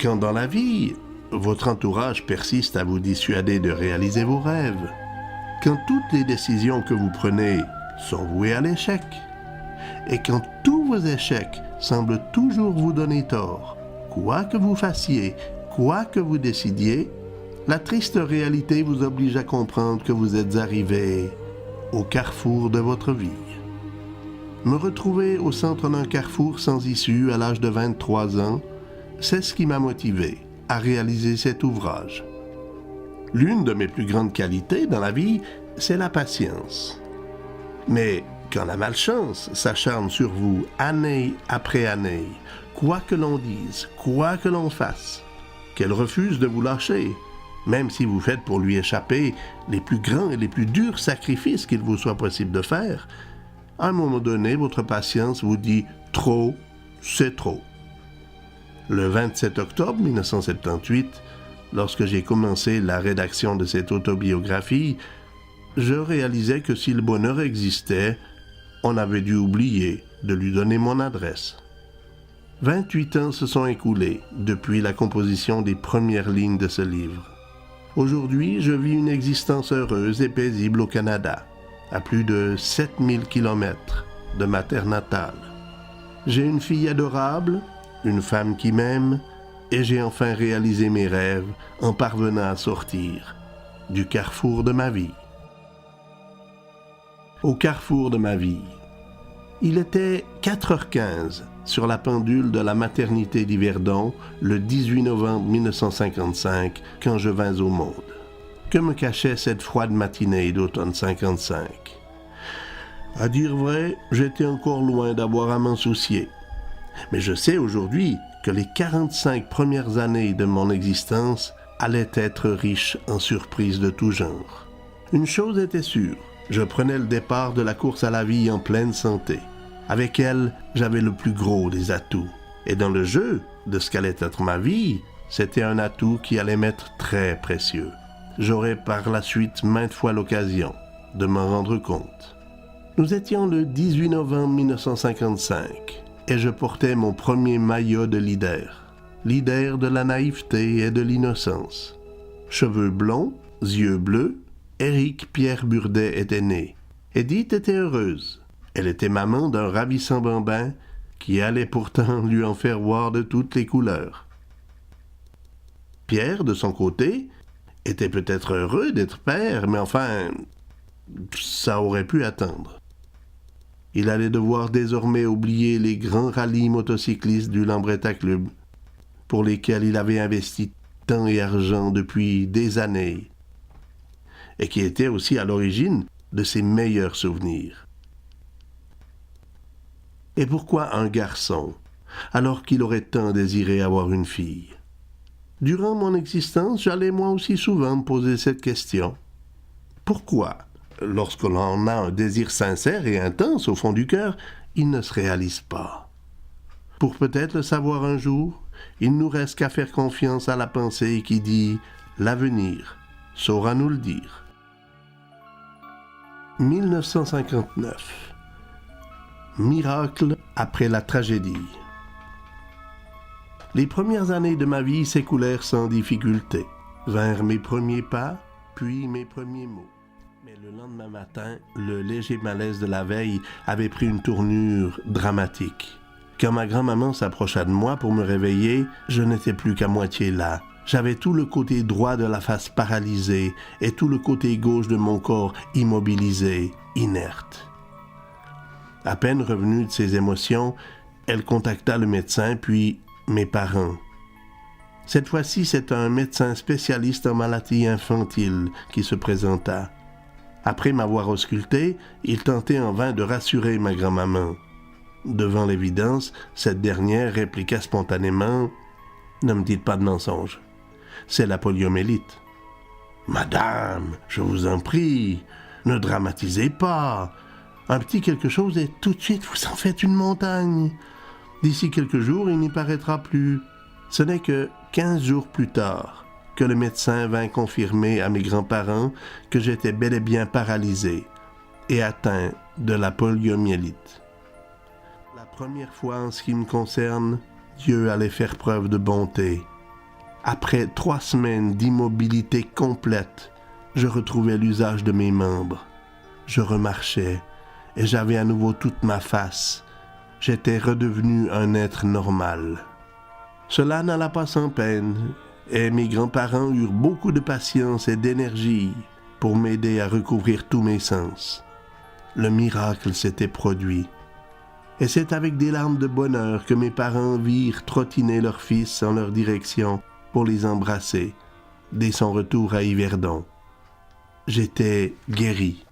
Quand dans la vie, votre entourage persiste à vous dissuader de réaliser vos rêves, quand toutes les décisions que vous prenez sont vouées à l'échec, et quand tous vos échecs semblent toujours vous donner tort, quoi que vous fassiez, quoi que vous décidiez, la triste réalité vous oblige à comprendre que vous êtes arrivé au carrefour de votre vie. Me retrouver au centre d'un carrefour sans issue à l'âge de 23 ans, c'est ce qui m'a motivé à réaliser cet ouvrage. L'une de mes plus grandes qualités dans la vie, c'est la patience. Mais quand la malchance s'acharne sur vous année après année, quoi que l'on dise, quoi que l'on fasse, qu'elle refuse de vous lâcher, même si vous faites pour lui échapper les plus grands et les plus durs sacrifices qu'il vous soit possible de faire, à un moment donné, votre patience vous dit « trop, c'est trop ». Le 27 octobre 1978, lorsque j'ai commencé la rédaction de cette autobiographie, je réalisais que si le bonheur existait, on avait dû oublier de lui donner mon adresse. 28 ans se sont écoulés depuis la composition des premières lignes de ce livre. Aujourd'hui, je vis une existence heureuse et paisible au Canada, à plus de 7000 kilomètres de ma terre natale. J'ai une fille adorable, une femme qui m'aime, et j'ai enfin réalisé mes rêves en parvenant à sortir du carrefour de ma vie. Au carrefour de ma vie. Il était 4h15 sur la pendule de la maternité d'Yverdon le 18 novembre 1955 quand je vins au monde. Que me cachait cette froide matinée d'automne 55? À dire vrai, j'étais encore loin d'avoir à m'en soucier. Mais je sais aujourd'hui que les 45 premières années de mon existence allaient être riches en surprises de tout genre. Une chose était sûre, je prenais le départ de la course à la vie en pleine santé. Avec elle, j'avais le plus gros des atouts. Et dans le jeu de ce qu'allait être ma vie, c'était un atout qui allait m'être très précieux. J'aurais par la suite maintes fois l'occasion de m'en rendre compte. Nous étions le 18 novembre 1955 et je portais mon premier maillot de leader de la naïveté et de l'innocence. Cheveux blonds, yeux bleus, Éric Pierre Burdet était né. Edith était heureuse. Elle était maman d'un ravissant bambin qui allait pourtant lui en faire voir de toutes les couleurs. Pierre, de son côté, était peut-être heureux d'être père, mais enfin, ça aurait pu attendre. Il allait devoir désormais oublier les grands rallyes motocyclistes du Lambretta Club, pour lesquels il avait investi temps et argent depuis des années, et qui étaient aussi à l'origine de ses meilleurs souvenirs. Et pourquoi un garçon, alors qu'il aurait tant désiré avoir une fille? Durant mon existence, j'allais moi aussi souvent me poser cette question. Pourquoi, lorsque l'on a un désir sincère et intense au fond du cœur, il ne se réalise pas? Pour peut-être le savoir un jour, il nous reste qu'à faire confiance à la pensée qui dit « l'avenir saura nous le dire ». 1959. Miracle après la tragédie. Les premières années de ma vie s'écoulèrent sans difficulté. Vinrent mes premiers pas, puis mes premiers mots. Mais le lendemain matin, le léger malaise de la veille avait pris une tournure dramatique. Quand ma grand-maman s'approcha de moi pour me réveiller, je n'étais plus qu'à moitié là. J'avais tout le côté droit de la face paralysé et tout le côté gauche de mon corps immobilisé, inerte. À peine revenue de ses émotions, elle contacta le médecin, puis mes parents. Cette fois-ci, c'est un médecin spécialiste en maladies infantiles qui se présenta. Après m'avoir ausculté, il tentait en vain de rassurer ma grand-maman. Devant l'évidence, cette dernière répliqua spontanément « Ne me dites pas de mensonges, c'est la poliomyélite. »« Madame, je vous en prie, ne dramatisez pas. Un petit quelque chose et tout de suite vous en faites une montagne. D'ici quelques jours, il n'y paraîtra plus. » Ce n'est que 15 jours plus tard que le médecin vint confirmer à mes grands-parents que j'étais bel et bien paralysé et atteint de la poliomyélite. La première fois en ce qui me concerne, Dieu allait faire preuve de bonté Après 3 semaines d'immobilité complète, je retrouvais l'usage de mes membres. Je remarchais et j'avais à nouveau toute ma face. J'étais redevenu un être normal. Cela n'alla pas sans peine, et mes grands-parents eurent beaucoup de patience et d'énergie pour m'aider à recouvrir tous mes sens. Le miracle s'était produit. Et c'est avec des larmes de bonheur que mes parents virent trottiner leur fils en leur direction pour les embrasser, dès son retour à Yverdon. J'étais guéri.